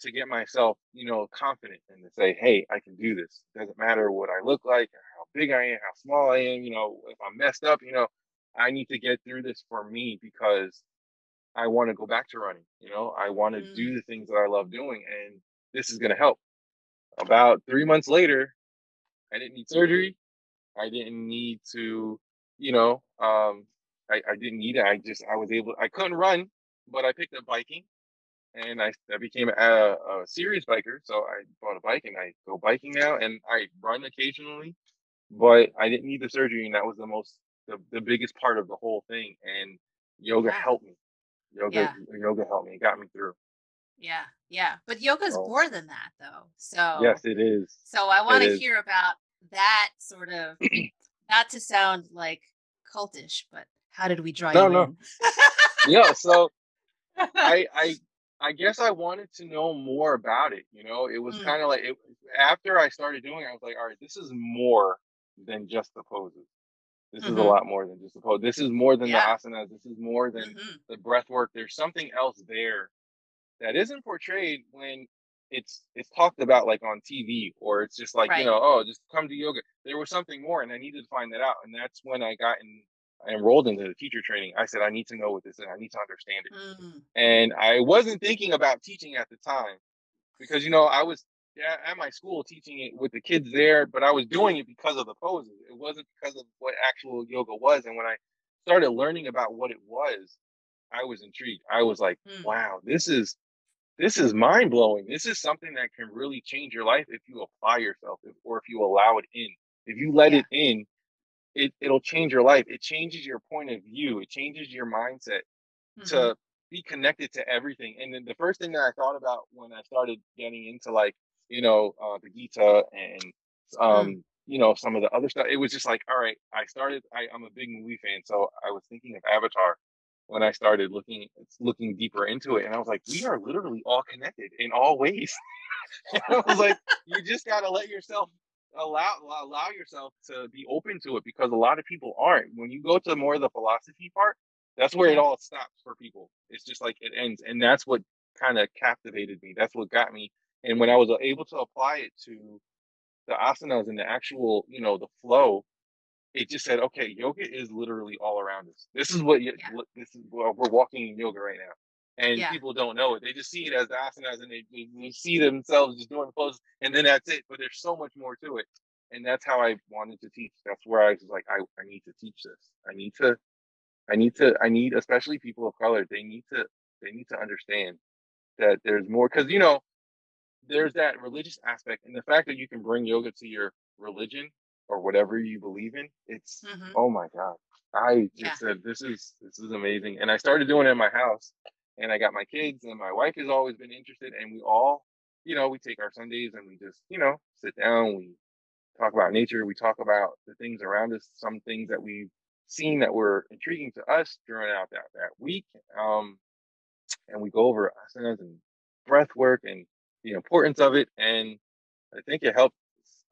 to get myself, confident and to say, "Hey, I can do this. It doesn't matter what I look like, or how big I am, how small I am. If I'm messed up, I need to get through this for me because I want to go back to running. I want to do mm. the things that I love doing, and this is going to help." About 3 months later, I didn't need surgery. I didn't need to, you know, I didn't need it. I couldn't run, but I picked up biking and I became a serious biker. So I bought a bike and I go biking now and I run occasionally, but I didn't need the surgery. And that was the biggest part of the whole thing. And yoga Yeah. helped me. Yoga, Yeah. yoga helped me. It got me through. Yeah. Yeah. But yoga's So more than that though. yes, So it is. I It want to is. hear about that sort of, not to sound like cultish, but how did we draw No, you no. in? Yeah. So I I I guess I wanted to know more about it. It was Mm, kind of like after I started doing it, I was like, all right, this is more than just the poses. This is a mhm. lot more than just the pose. This is more than the Yeah. asanas. This is more than Mhm. the breath work. There's something else there that isn't portrayed when it's talked about like on TV or it's just like, Right. oh, just come to yoga. There was something more and I needed to find that out. And that's when I enrolled into the teacher training. I said, I need to know what this is. I need to understand it. Mm, And I wasn't thinking about teaching at the time because, I was at my school teaching it with the kids there, but I was doing it because of the poses. It wasn't because of what actual yoga was. And when I started learning about what it was, I was intrigued. I was like, mm. wow, this is mind blowing. This is something that can really change your life if you apply yourself or if you allow it in. If you let Yeah. it in, it'll change your life. It changes your point of view. It changes your mindset Mhm. to be connected to everything. And then the first thing that I thought about when I started getting into like, the Gita and, Mm. some of the other stuff, it was just like, all right, I'm a big movie fan. So I was thinking of Avatar when I started looking deeper into it. And I was like, we are literally all connected in all ways. And I was like, you just got to let yourself allow yourself to be open to it because a lot of people aren't. When you go to more of the philosophy part, that's where it Yeah. all stops for people. It's just like it ends, and that's what kind of captivated me. That's what got me. And when I was able to apply it to the asanas and the actual, the flow, it just said, okay, yoga is literally all around us. Yeah. This is we're walking in yoga right now, and Yeah. people don't know it. They just see it as the asanas, and they see themselves just doing the poses, and then that's it. But there's so much more to it, and that's how I wanted to teach. That's where I was like, I need to teach this. I need, especially people of color. They need to understand that there's more because there's that religious aspect and the fact that you can bring yoga to your religion or whatever you believe in. It's Mhm. oh my god. I Yeah. just said this is amazing, and I started doing it in my house, and I got my kids, and my wife has always been interested, and we all, we take our Sundays and we just sit down, we talk about nature, we talk about the things around us, some things that we've seen that were intriguing to us during out that week. And we go over asanas and breath work and the importance of it. And I think it helped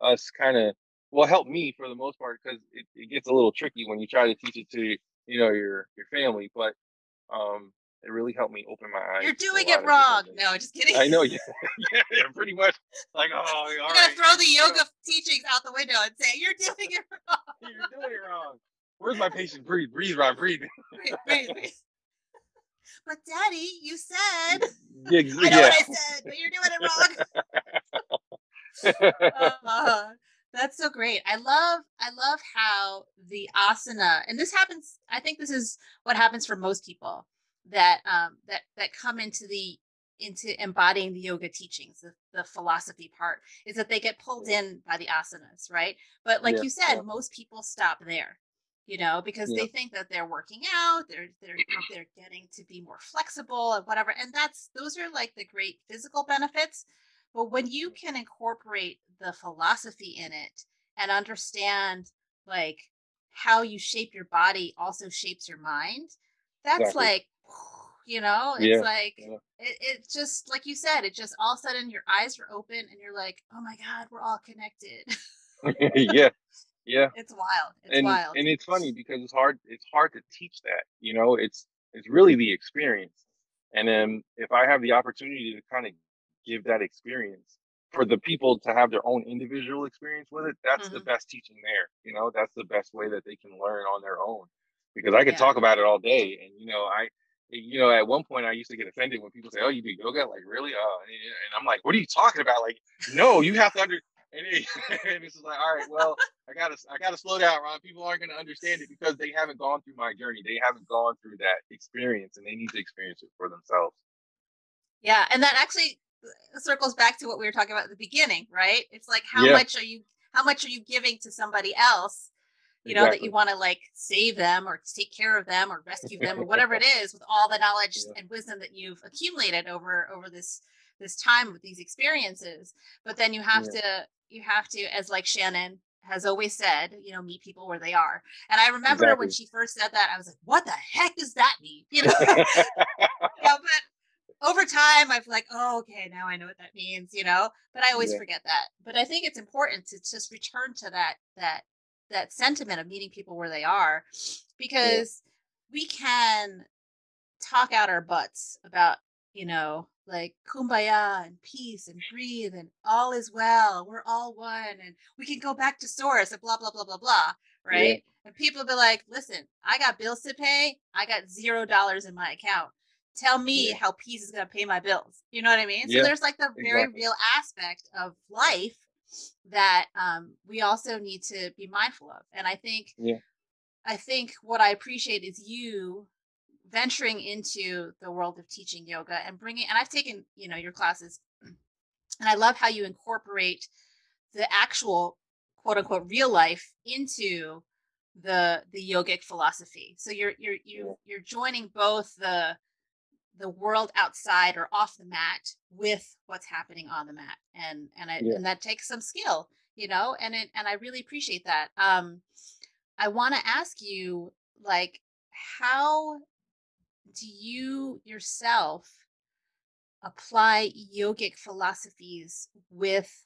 us help me for the most part because it gets a little tricky when you try to teach it to your family. But it really helped me open my You're eyes to a doing it lot of different wrong. things. No, just kidding. I know, yeah, yeah, pretty much. Like, oh, all I'm gonna right, throw the yoga teachings out the window and say you're doing it wrong. you're doing it wrong. Where's my patient? Breathe, breathe, Ron, breathe. Breathe, breathe, breathe. but Daddy, you said, Yeah, I know what yeah. I said, but you're doing it wrong. That's so great. I love how the asana, and this happens, I think this is what happens for most people that that come into embodying the yoga teachings, the philosophy part, is that they get pulled in by the asanas, right? But like Yeah, you said, yeah, most people stop there, because yeah, they think that they're working out, they're getting to be more flexible and whatever. And those are like the great physical benefits. But when you can incorporate the philosophy in it and understand like how you shape your body also shapes your mind, that's exactly. like, it's Yeah, like yeah, it just like you said, it just all of a sudden your eyes are open and you're like, oh my God, we're all connected. yeah, yeah. It's wild. It's and wild. and it's funny because it's hard to teach that, it's really the experience. And then if I have the opportunity to kind of give that experience for the people to have their own individual experience with it, that's the Hmm. best teaching there. That's the best way that they can learn on their own, because I could Yeah. talk about it all day. And at one point I used to get offended when people say, oh, you do yoga, like, really? And I'm like, what are you talking about? Like, no, you have to and, and it's just like, all right, well, I gotta slow down, Ron. People aren't gonna understand it because they haven't gone through my journey. They haven't gone through that experience, and they need to experience it for themselves. Yeah. And that actually circles back to what we were talking about at the beginning, right? It's like Yeah, how much are you giving to somebody else, that you exactly. want to like save them or take care of them or rescue them or whatever it is, with all the knowledge Yeah, and wisdom that you've accumulated over this time with these experiences. But then yeah, you have to, as like Shannon has always said, meet people where they are. And I remember when exactly. she first said that, I was like, what the heck does that mean? But over time I've like, oh, okay, now I know what that means, but I always Yeah, forget that. But I think it's important to just return to that sentiment of meeting people where they are, yeah, because we can talk out our butts about, like kumbaya and peace and breathe and all is well, we're all one, and we can go back to source and blah blah blah blah blah, yeah, right? And people be like, listen, I got bills to pay, I got $0 in my account, tell me yeah, how peace is going to pay my bills, you know what I mean? So yeah, there's like the very exactly. real aspect of life that we also need to be mindful of. And Yeah, I think what I appreciate is you venturing into the world of teaching yoga and bringing, and I've taken, your classes, and I love how you incorporate the actual quote unquote real life into the yogic philosophy. So yeah, you're joining both the world outside or off the mat with what's happening on the mat. yeah. And that takes some skill, and I really appreciate that. I want to ask you, like, how do you yourself apply yogic philosophies with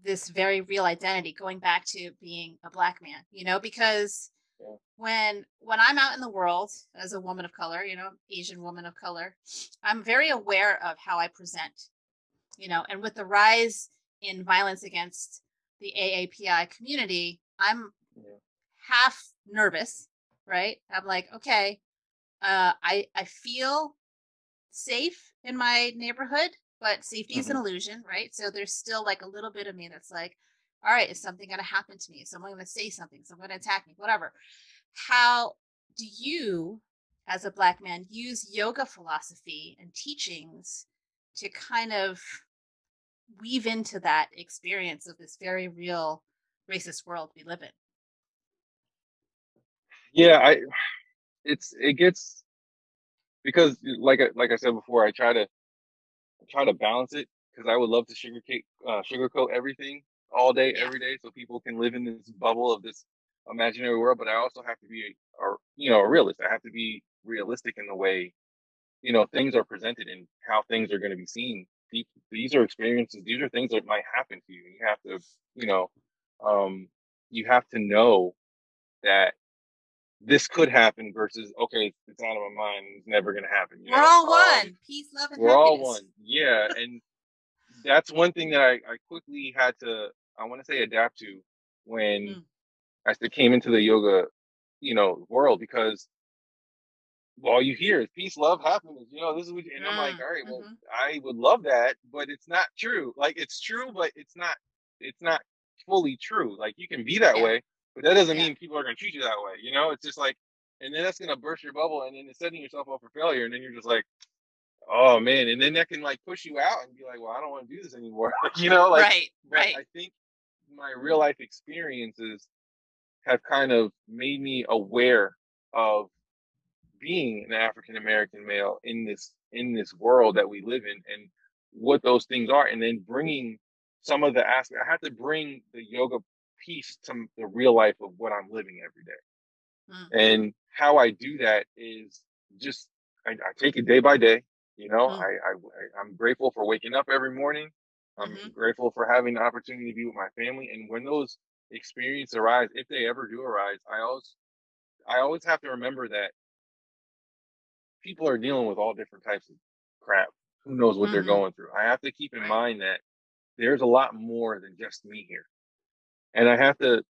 this very real identity, going back to being a Black man, because Yeah. when I'm out in the world as a woman of color, Asian woman of color, I'm very aware of how I present, and with the rise in violence against the AAPI community, I'm Yeah. half nervous, right? I'm like, okay, I feel safe in my neighborhood, but safety is an Hmm. illusion, right? So there's still like a little bit of me that's like, all right, is something going to happen to me? Is someone going to say something? Is someone going to attack me? Whatever. How do you, as a Black man, use yoga philosophy and teachings to kind of weave into that experience of this very real racist world we live in? Yeah, it gets, because like I said before, I try to balance it, because I would love to sugarcoat everything all day, Yeah. every day, so people can live in this bubble of this imaginary world. But I also have to be a realist. I have to be realistic in the way things are presented and how things are going to be seen. These are experiences. These are things that might happen to you. You have to, you know, you have to know that this could happen versus, okay, it's out of my mind. It's never going to happen. We're all one. Peace, love, and We're all happiness. one. Yeah, and that's one thing that I quickly had to, I want to say, adapt to when Mm, I came into the yoga, world, because all you hear is peace, love, happiness. This is what, and I'm like, Mm, all right, well, mhm. I would love that, but it's not true. Like it's true, but it's not fully true. Like you can be that Yeah, way, but that doesn't yeah, mean people are going to treat you that way. It's just like, and then that's going to burst your bubble, and then it's setting yourself up for failure, and then you're just like, oh man, and then that can like push you out and be like, well, I don't want to do this anymore. Like, right, but right. I think my real life experiences have kind of made me aware of being an African American male in this world that we live in, and what those things are, and then bringing some of the aspect. I have to bring the yoga piece to the real life of what I'm living every day, Mm, and how I do that is just I take it day by day. mm, I'm grateful for waking up every morning. I'm mhm, grateful for having the opportunity to be with my family, and when those experiences arise, if they ever do arise, I always have to remember that people are dealing with all different types of crap. Who knows what they're mhm. going through? I have to keep in Right. mind that there's a lot more than just me here. And I have to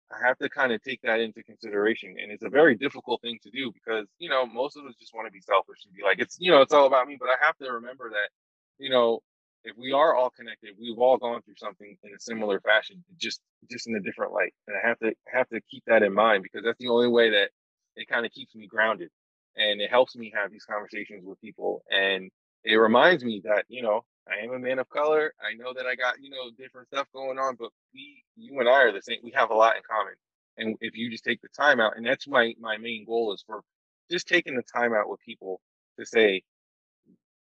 kind of take that into consideration. And it's a very difficult thing to do because, most of us just want to be selfish and be like, it's all about me. But I have to remember that, you know, if we are all connected, we've all gone through something in a similar fashion, just in a different light. And I have to keep that in mind because that's the only way that it kind of keeps me grounded, and it helps me have these conversations with people. And it reminds me that, I am a man of color. I know that I got, different stuff going on, but you and I are the same. We have a lot in common. And if you just take the time out, and that's my main goal is for just taking the time out with people to say,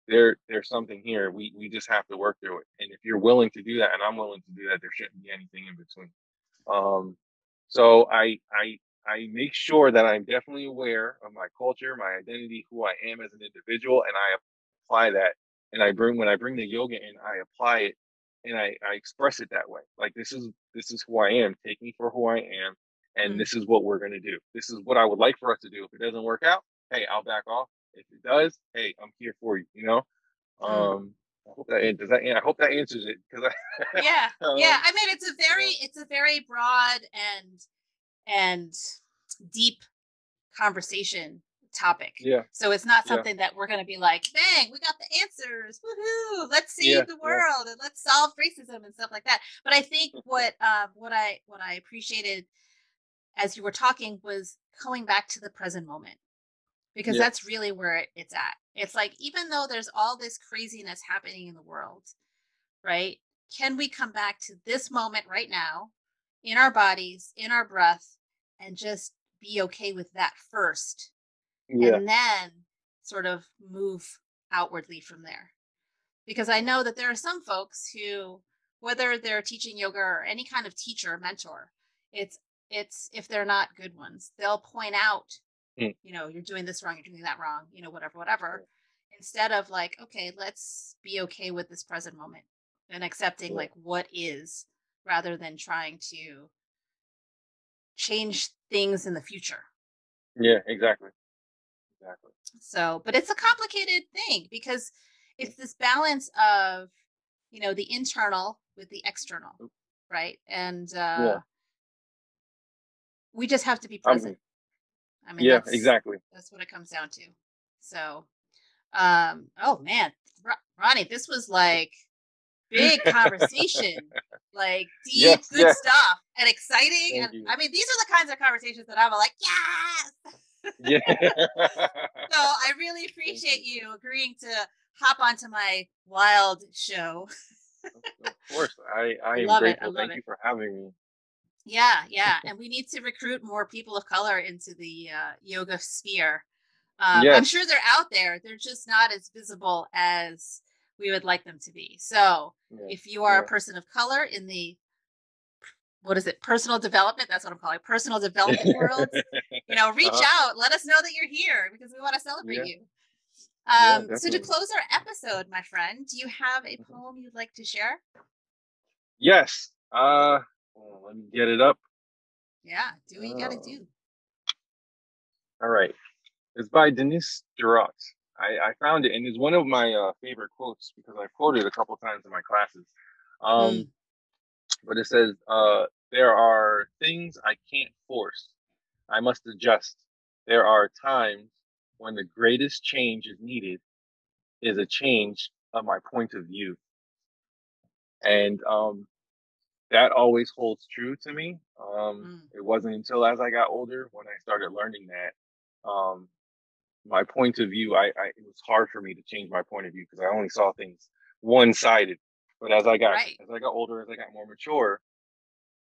there's something here. We just have to work through it. And if you're willing to do that, and I'm willing to do that, there shouldn't be anything in between. Um, so I make sure that I'm definitely aware of my culture, my identity, who I am as an individual, and I apply that. And when I bring the yoga in, I apply it, and I express it that way. Like this is who I am. Take me for who I am, and Mm, this is what we're gonna do. This is what I would like for us to do. If it doesn't work out, hey, I'll back off. If it does, hey, I'm here for you. mm. I hope that answers it because Yeah, I yeah. I mean, yeah, it's a very broad and deep conversation topic. yeah, So it's not yeah, something that we're going to be like, bang, we got the answers, woohoo, let's yeah, save the yeah, world and let's solve racism and stuff like that. But I think what I appreciated as you were talking was going back to the present moment, because yeah, that's really where it's at. It's like, even though there's all this craziness happening in the world, right? Can we come back to this moment right now in our bodies, in our breath, and just be okay with that first, yeah, and then sort of move outwardly from there? Because I know that there are some folks who, whether they're teaching yoga or any kind of teacher, mentor, it's it's if they're not good ones, they'll point out, mm, you're doing this wrong, you're doing that wrong, whatever, whatever, instead of like, okay, let's be okay with this present moment and accepting yeah, like what is, rather than trying to change things in the future. yeah, exactly, exactly. So, but it's a complicated thing because Yeah, it's this balance of, the internal with the external, right? And yeah, we just have to be present. I'm, I mean, yeah, that's exactly. that's what it comes down to. So, oh man, Ronnie, this was like big conversation, like deep, Yes, good yeah. stuff, and exciting. Thank And you. I mean, these are the kinds of conversations that I'm like, yes. Yeah. So I really Thank appreciate you. you agreeing to hop onto my wild show. Of course, I I am love it. I grateful. love Thank it. you for having me. Yeah, yeah. And we need to recruit more people of color into the yoga sphere. I'm Yes. sure they're out there. They're just not as visible as we would like them to be. So Yeah. if you are a Yeah. person of color in the, what is it, personal development, that's what I'm calling it, personal development world, reach Uh-huh. out, let us know that you're here because we want to celebrate Yeah. you. Yeah. So to Definitely. close our episode, my friend, do you have a Mhm. poem you'd like to share? Yes. Well, let me get it up. Yeah, do what you got to Uh, do. all right. It's by Denise Durrott. I found it, and it's one of my favorite quotes because I've quoted it a couple times in my classes. Um, Mm, but it says, "There are things I can't force. I must adjust. There are times when the greatest change is needed is a change of my point of view. And that always holds true to me. Mm, It wasn't until as I got older when I started learning that my point of view, it was hard for me to change my point of view because I only saw things one sided. But right. as I got older, as I got more mature,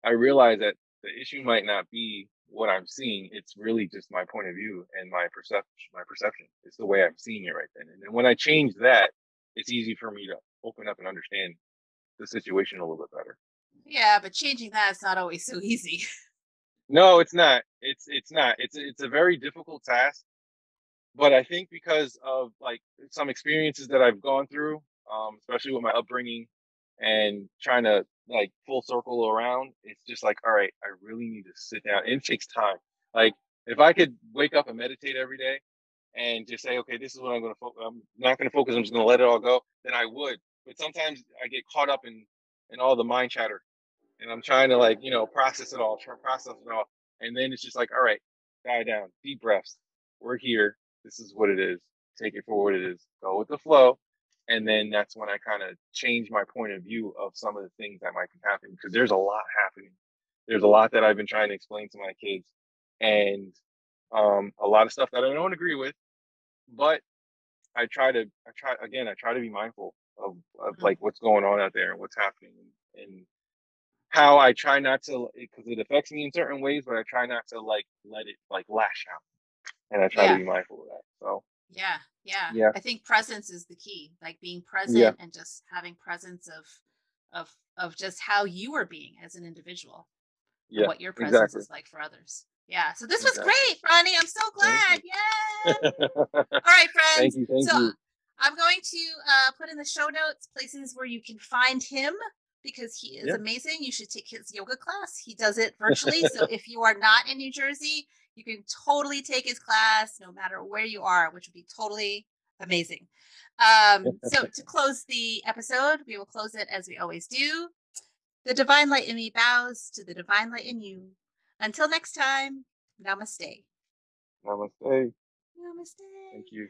I realized that the issue might not be what I'm seeing. It's really just my point of view and my perception. My perception. It's the way I'm seeing it right then. And then when I change that, it's easy for me to open up and understand the situation a little bit better. Yeah, but changing that is not always so easy. No, it's not. It's not. It's a very difficult task. But I think because of like some experiences that I've gone through, especially with my upbringing and trying to like full circle around, it's just like, all right, I really need to sit down. And it takes time. Like if I could wake up and meditate every day and just say, okay, this is what I'm going to focus. I'm not going to focus. I'm just going to let it all go. Then I would. But sometimes I get caught up in all the mind chatter, and I'm trying to like process it all, process it all, and then it's just like, all right, die down, deep breaths. We're here. This is what it is. Take it for what it is. Go with the flow, and then that's when I kind of change my point of view of some of the things that might be happening because there's a lot happening. There's a lot that I've been trying to explain to my kids, and a lot of stuff that I don't agree with, but I try to be mindful of Mm, like what's going on out there and what's happening and how I try not to because it affects me in certain ways, but I try not to like let it like lash out, and I try to yeah. be mindful of that. So Yeah, yeah. yeah, I think presence is the key. Like being yeah, present and just having presence of just how you are being as an individual and yeah, what your presence exactly, is like for others. Yeah. So this was exactly. great, Ronnie. I'm so Thank glad. you. Yeah. All right, Thank friends. you, thank So you. I'm going to put in the show notes places where you can find him because he is Yeah, amazing. You should take his yoga class. He does it virtually. So if you are not in New Jersey, you can totally take his class no matter where you are, which would be totally amazing. So to close the episode, we will close it as we always do. The divine light in me bows to the divine light in you. Until next time, namaste. namaste. Namaste. Thank you.